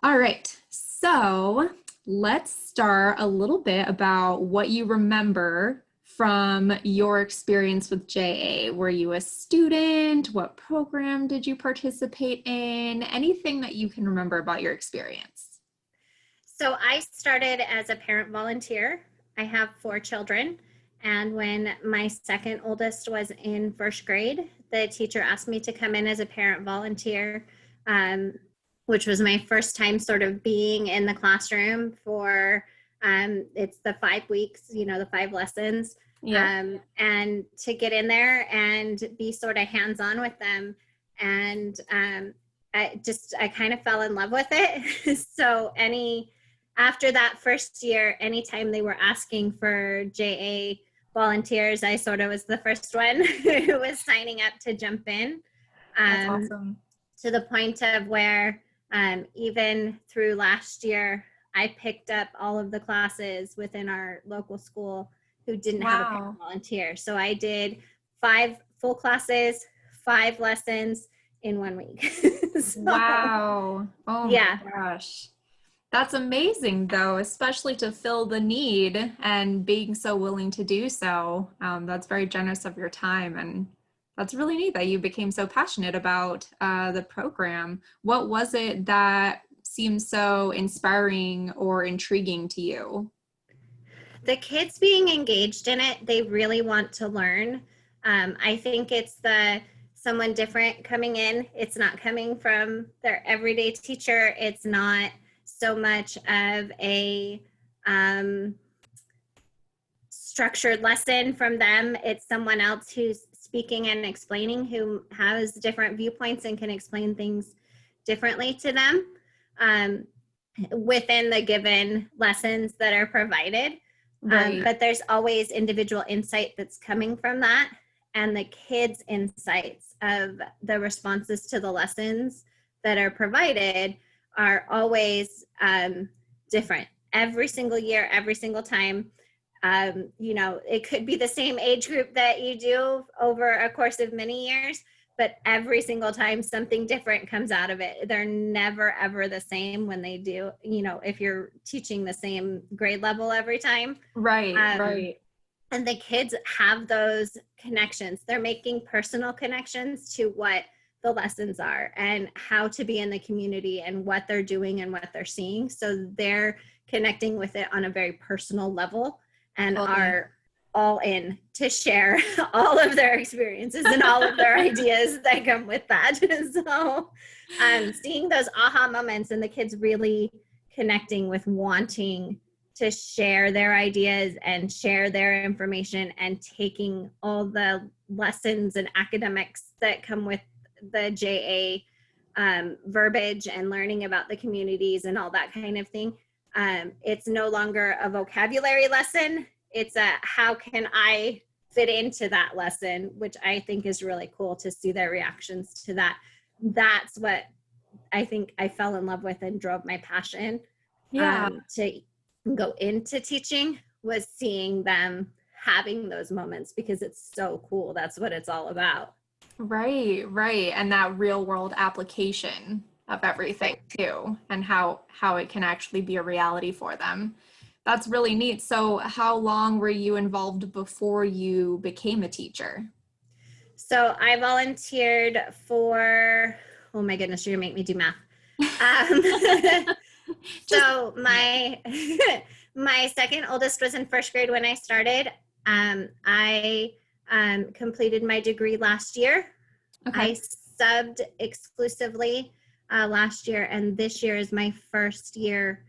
All right. So let's start a little bit about what you remember from your experience with JA. Were you a student? What program did you participate in? Anything that you can remember about your experience? So I started as a parent volunteer. I have four children. And when my second oldest was in first grade, the teacher asked me to come in as a parent volunteer, um, which was my first time sort of being in the classroom for it's the 5 weeks, the 5 lessons, Yep. and to get in there and be sort of hands on with them. And I kind of fell in love with it. So after that first year, anytime they were asking for JA volunteers, I sort of was the first one who was signing up to jump in, That's um, awesome. to the point of where even through last year, I picked up all of the classes within our local school who didn't have a parent Wow. volunteer. So I did 5 full classes, 5 lessons in 1 week. So Wow. Oh my yeah. gosh. That's amazing, though, especially to fill the need and being so willing to do so. That's very generous of your time. And that's really neat that you became so passionate about the program. What was it that seemed so inspiring or intriguing to you? The kids being engaged in it, they really want to learn. I think it's the someone different coming in. It's not coming from their everyday teacher. It's not so much of a structured lesson from them. It's someone else who's speaking and explaining, who has different viewpoints and can explain things differently to them within the given lessons that are provided. Right. But there's always individual insight that's coming from that, and the kids' insights of the responses to the lessons that are provided are always different every single year, every single time. It could be the same age group that you do over a course of many years, but every single time something different comes out of it. They're never ever the same when they do, if you're teaching the same grade level every time. Right. um, Right. and the kids have those connections. They're making personal connections to what the lessons are and how to be in the community and what they're doing and what they're seeing, so they're connecting with it on a very personal level and Totally. are all in to share all of their experiences and all of their ideas that come with that. So seeing those aha moments and the kids really connecting with wanting to share their ideas and share their information and taking all the lessons and academics that come with the JA verbiage and learning about the communities and all that kind of thing. It's no longer a vocabulary lesson. It's a how can I fit into that lesson, which I think is really cool to see their reactions to that. That's what I think I fell in love with and drove my passion Yeah. to go into teaching, was seeing them having those moments, because it's so cool. That's what it's all about. Right, right. And that real world application of everything Right. too, and how it can actually be a reality for them. That's really neat. So, how long were you involved before you became a teacher? So I volunteered for, oh my goodness, you're gonna make me do math. Um, Just so my my second oldest was in first grade when I started. I completed my degree last year. okay. I subbed exclusively last year, and this year is my first year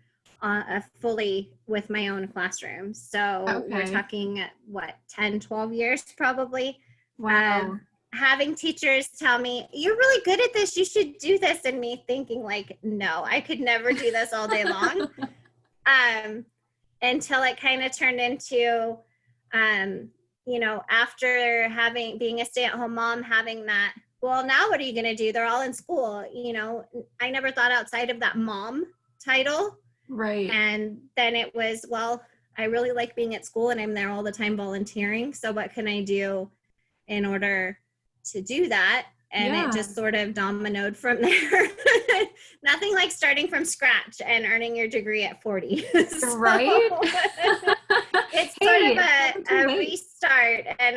fully with my own classroom. So we're Okay. talking, what, 10, 12 years probably. Wow. Having teachers tell me, you're really good at this, you should do this, and me thinking like, no, I could never do this all day long. Um, until it kind of turned into, um, after being a stay-at-home mom, having that, well, now what are you going to do? They're all in school. I never thought outside of that mom title. Right. And then it was, well, I really like being at school and I'm there all the time volunteering. So what can I do in order to do that? and it Yeah. just sort of dominoed from there. Nothing like starting from scratch and earning your degree at 40. So Right? it's sort of Hey, it's never too a late. restart, and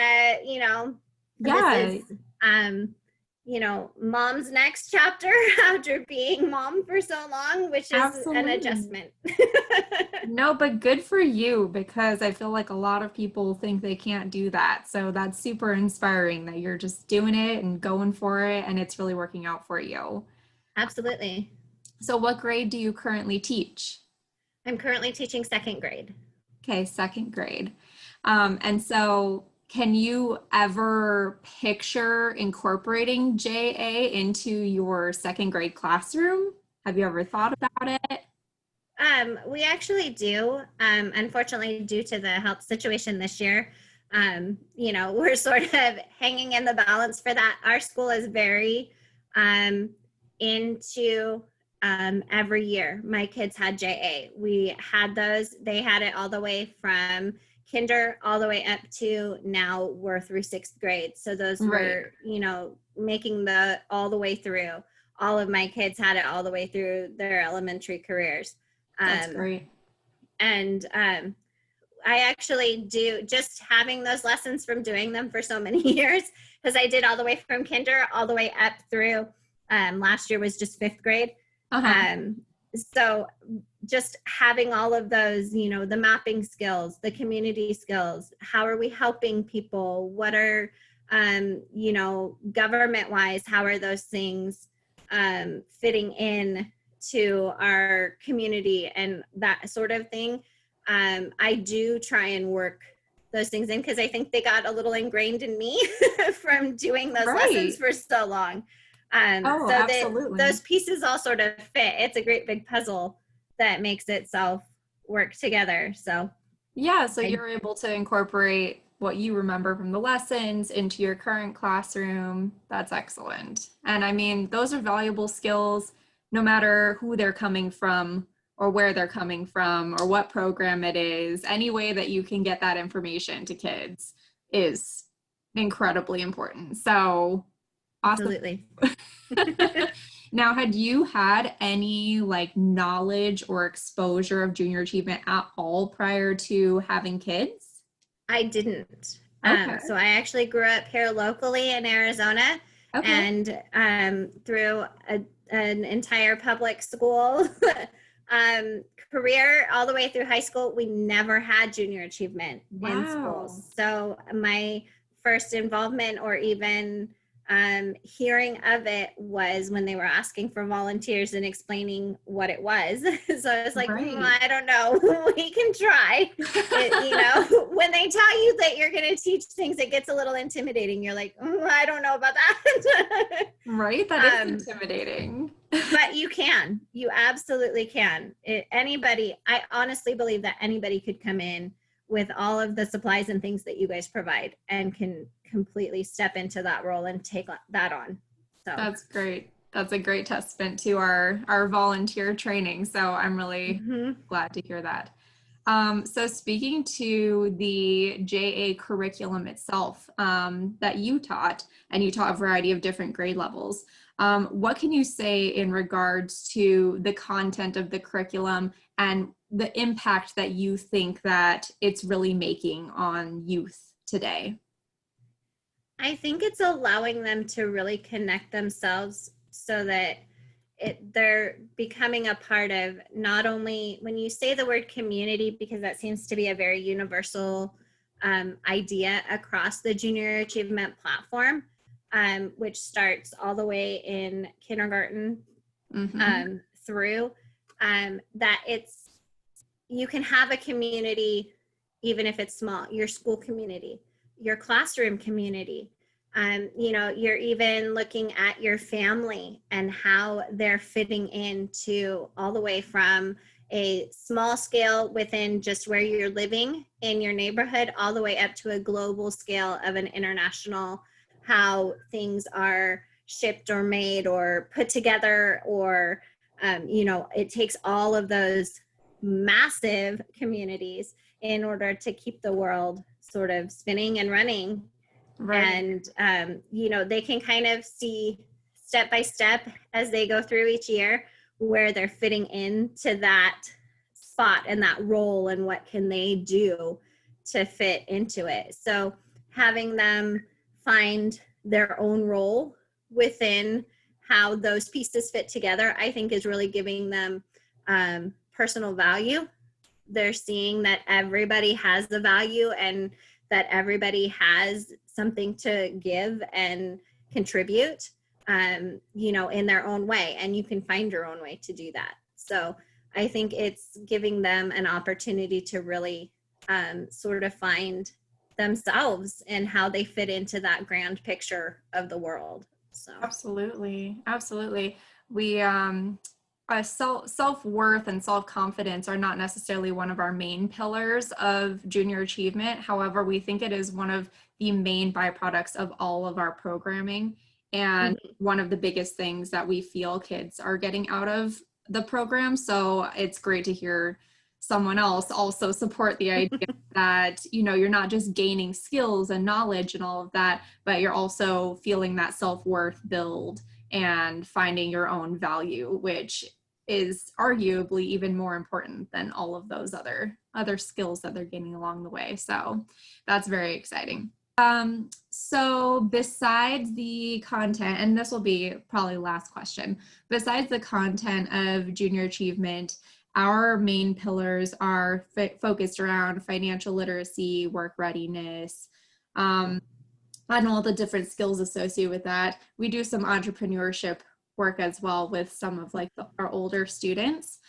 this Yeah, is mom's next chapter after being mom for so long, which is an absolutely. adjustment. No, but good for you because I feel like a lot of people think they can't do that. So that's super inspiring that you're just doing it and going for it and it's really working out for you. Absolutely. So what grade do you currently teach? I'm currently teaching second grade. Okay, second grade. And so can you ever picture incorporating JA into your second grade classroom? Have you ever thought about it? We actually do. Unfortunately, due to the health situation this year, we're sort of hanging in the balance for that. Our school is very into every year. My kids had JA. We had those. They had it all the way from kinder all the way up to now we're through sixth grade. So those Right. were, making the all the way through. All of my kids had it all the way through their elementary careers. That's Um, great. and I actually do just having those lessons from doing them for so many years, because I did all the way from kinder all the way up through last year was just fifth grade. Uh-huh. Um, so just having all of those, the mapping skills, the community skills, how are we helping people? What are, government wise, how are those things fitting in to our community and that sort of thing. I do try and work those things in because I think they got a little ingrained in me from doing those lessons Right. for so long. Oh, So that absolutely. those pieces all sort of fit. It's a great big puzzle that makes itself work together. So Yeah, so I you're able to incorporate what you remember from the lessons into your current classroom. That's excellent. And I mean, those are valuable skills no matter who they're coming from or where they're coming from or what program it is. Any way that you can get that information to kids is incredibly important. So awesome. absolutely. Now, had you had any like knowledge or exposure of junior achievement at all prior to having kids? I didn't. Okay. So I actually grew up here locally in Arizona, Okay. and through an entire public school career all the way through high school, we never had junior achievement in Wow. schools. So my first involvement or even hearing of it was when they were asking for volunteers and explaining what it was. So I was like, Right. I don't know. We can try. When they tell you that you're going to teach things, it gets a little intimidating. You're like, I don't know about that. Right. That is um, intimidating. but you absolutely can. I honestly believe that anybody could come in with all of the supplies and things that you guys provide and can completely step into that role and take that on. So That's great. That's a great testament to our volunteer training. So I'm really mhm. glad to hear that. So speaking to the JA curriculum itself that you taught, and you taught a variety of different grade levels, what can you say in regards to the content of the curriculum and the impact that you think that it's really making on youth today? I think it's allowing them to really connect themselves so that they're becoming a part of, not only when you say the word community, because that seems to be a very universal idea across the junior achievement platform, which starts all the way in kindergarten Mm-hmm. through, that you can have a community even if it's small, your school community, your classroom community. You're even looking at your family and how they're fitting into all the way from a small scale within just where you're living in your neighborhood, all the way up to a global scale of an international, how things are shipped or made or put together, or it takes all of those massive communities in order to keep the world sort of spinning and running. Right. And they can kind of see step by step as they go through each year where they're fitting into that spot and that role, and what can they do to fit into it. So having them find their own role within how those pieces fit together, I think is really giving them personal value. They're seeing that everybody has the value and that everybody has something to give and contribute, in their own way. And you can find your own way to do that. So I think it's giving them an opportunity to really sort of find themselves and how they fit into that grand picture of the world. So Absolutely. Absolutely. We, self-worth and self-confidence are not necessarily one of our main pillars of junior achievement. However, we think it is one of the main byproducts of all of our programming, and one of the biggest things that we feel kids are getting out of the program. So it's great to hear someone else also support the idea that, you're not just gaining skills and knowledge and all of that, but you're also feeling that self-worth build and finding your own value, which is arguably even more important than all of those other skills that they're gaining along the way. So that's very exciting. So besides the content, and this will be probably last question, besides the content of junior achievement, our main pillars are focused around financial literacy, work readiness, and all the different skills associated with that. We do some entrepreneurship work as well with some of our older students.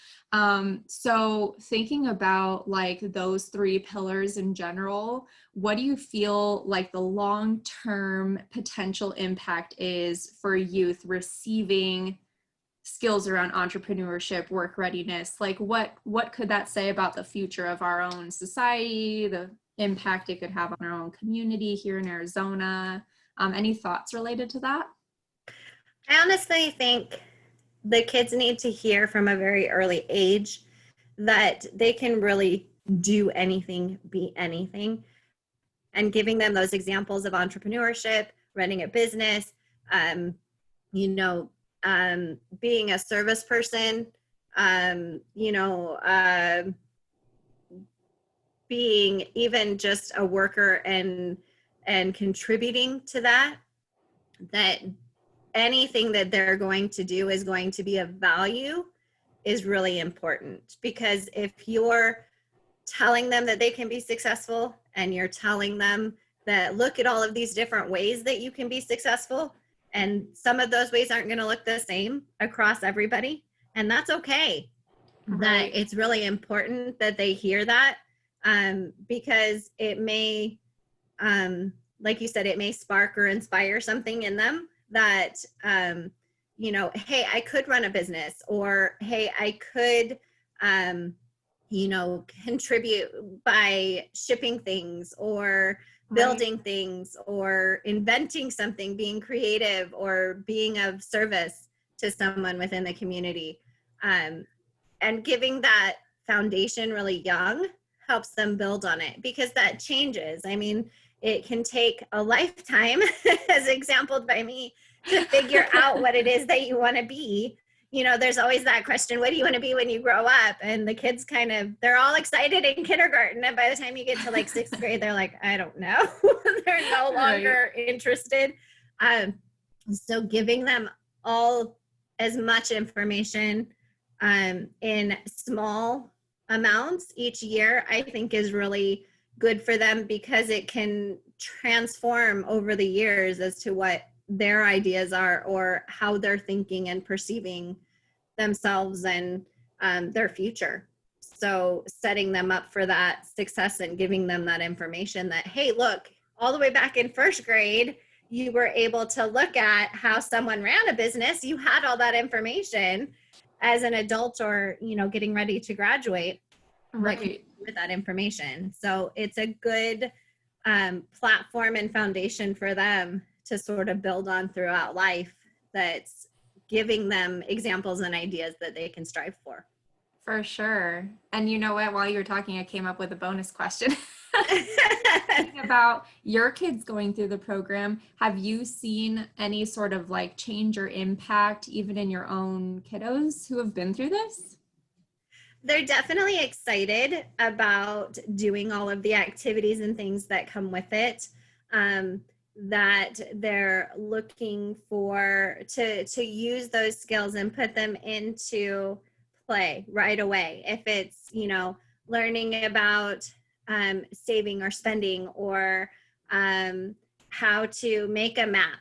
So thinking about those three pillars in general, what do you feel like the long-term potential impact is for youth receiving skills around entrepreneurship, work readiness? What could that say about the future of our own society, the impact it could have on our own community here in Arizona? Any thoughts related to that? I honestly think the kids need to hear from a very early age that they can really do anything, be anything, and giving them those examples of entrepreneurship, running a business, being a service person, being even just a worker and contributing to that anything that they're going to do is going to be of value is really important. Because if you're telling them that they can be successful and you're telling them that look at all of these different ways that you can be successful, and some of those ways aren't going to look the same across everybody, and that's okay. Right. That it's really important that they hear that, because it may, like you said, it may spark or inspire something in them that, hey, I could run a business, or hey, I could, contribute by shipping things or building things or inventing something, being creative or being of service to someone within the community. And giving that foundation really young helps them build on it, because that changes. I mean, it can take a lifetime, as exampled by me, to figure out what it is that you want to be. There's always that question, what do you want to be when you grow up? And the kids they're all excited in kindergarten. And by the time you get to sixth grade, they're like, I don't know. They're no longer interested. So giving them all as much information in small amounts each year, I think is really good for them, because it can transform over the years as to what their ideas are or how they're thinking and perceiving themselves and their future. So setting them up for that success and giving them that information that, hey, look, all the way back in first grade, you were able to look at how someone ran a business. You had all that information as an adult or, getting ready to graduate. Right. With that information. So it's a good platform and foundation for them to sort of build on throughout life, that's giving them examples and ideas that they can strive for. For sure. And you know what? While you were talking, I came up with a bonus question. About your kids going through the program, have you seen any sort of like change or impact even in your own kiddos who have been through this? They're definitely excited about doing all of the activities and things that come with it. That they're looking for to use those skills and put them into play right away. If it's, learning about saving or spending, or how to make a map,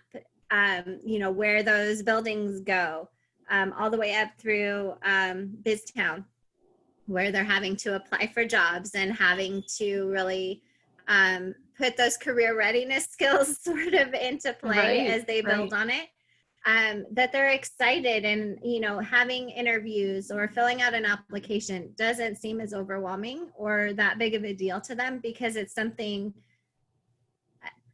where those buildings go, all the way up through BizTown, where they're having to apply for jobs and having to really put those career readiness skills sort of into play Right, as they build right. on it. That they're excited, and having interviews or filling out an application doesn't seem as overwhelming or that big of a deal to them, because it's something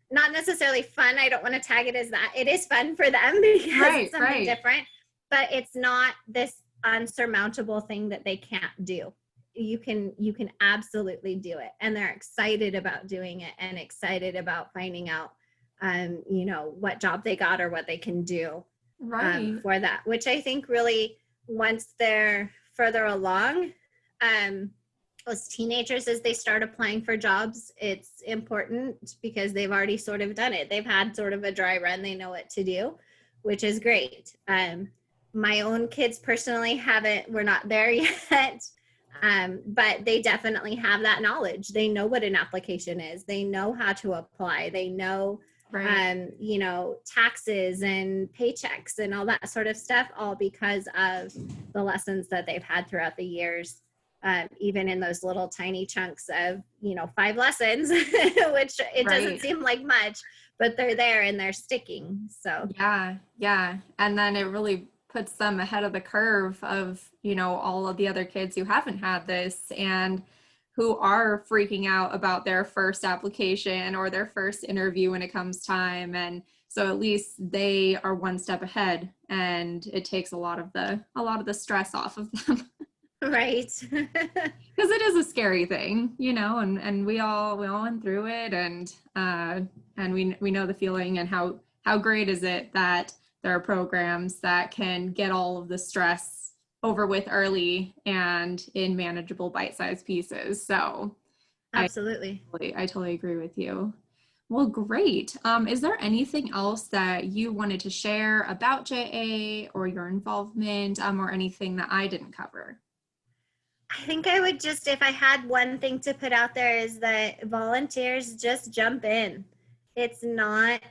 not necessarily fun. I don't want to tag it as that. It is fun for them because it's Right, something right. different, but it's not this unsurmountable thing that they can't do. You can absolutely do it, and they're excited about doing it and excited about finding out what job they got or what they can do Right. for that, which I think really, once they're further along, as teenagers, as they start applying for jobs, it's important because they've already sort of done it. They've had sort of a dry run. They know what to do, which is great. My own kids personally we're not there yet. But they definitely have that knowledge. They know what an application is. They know how to apply. They know, Right. taxes and paychecks and all that sort of stuff, all because of the lessons that they've had throughout the years. Even in those little tiny chunks of, 5 lessons, which it doesn't Right. seem like much, but they're there and they're sticking. So, Yeah, yeah. And then it really puts them ahead of the curve of, all of the other kids who haven't had this and who are freaking out about their first application or their first interview when it comes time. And so at least they are one step ahead, and it takes a lot of the stress off of them. right. Because it is a scary thing, and we all went through it, and we know the feeling, and how great is it that there are programs that can get all of the stress over with early and in manageable bite-sized pieces. So I Absolutely. I totally agree with you. Well, great. Is there anything else that you wanted to share about JA or your involvement, or anything that I didn't cover? I think I would just, if I had one thing to put out there, is that volunteers just jump in. It's not,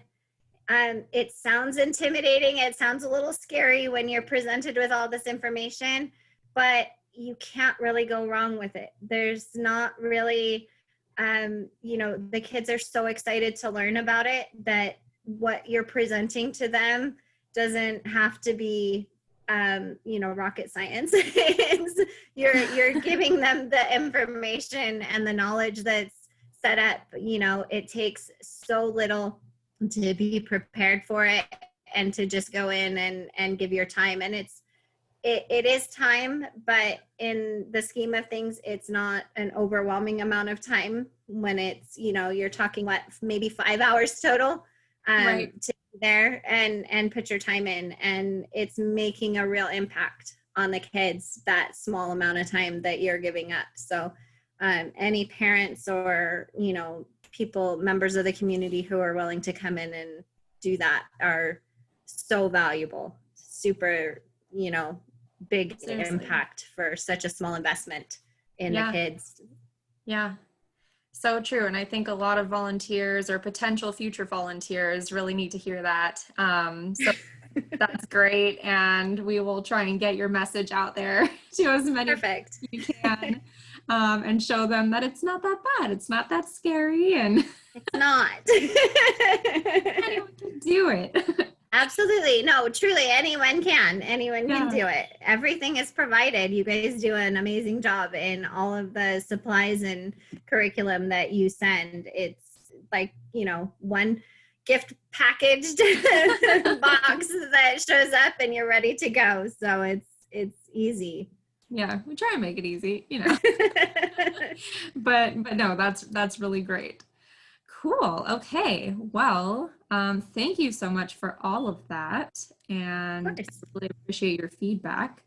it sounds intimidating. It sounds a little scary when you're presented with all this information, but you can't really go wrong with it. There's not really, the kids are so excited to learn about it that what you're presenting to them doesn't have to be rocket science. You're giving them the information and the knowledge that's set up. It takes so little to be prepared for it, and to just go in and give your time. And it is time, but in the scheme of things, it's not an overwhelming amount of time when it's, you're talking maybe 5 hours total Right. to be there and put your time in, and it's making a real impact on the kids that small amount of time that you're giving up. So any parents or, members of the community who are willing to come in and do that are so valuable. Super, big Seriously. impact for such a small investment in the Yeah. kids. Yeah. So true. And I think a lot of volunteers or potential future volunteers really need to hear that. So that's great. And we will try and get your message out there to as many people Perfect. as you can, and show them that it's not that bad. It's not that scary, and It's not. anyone can do it. Absolutely. No, truly, anyone can. Anyone can Yeah. do it. Everything is provided. You guys do an amazing job in all of the supplies and curriculum that you send. It's like, one gift packaged box that shows up and you're ready to go. So it's easy. Yeah, we try and make it easy, you know. But no, that's really great. Cool. Okay. Well, thank you so much for all of that, Of and course. I really appreciate your feedback.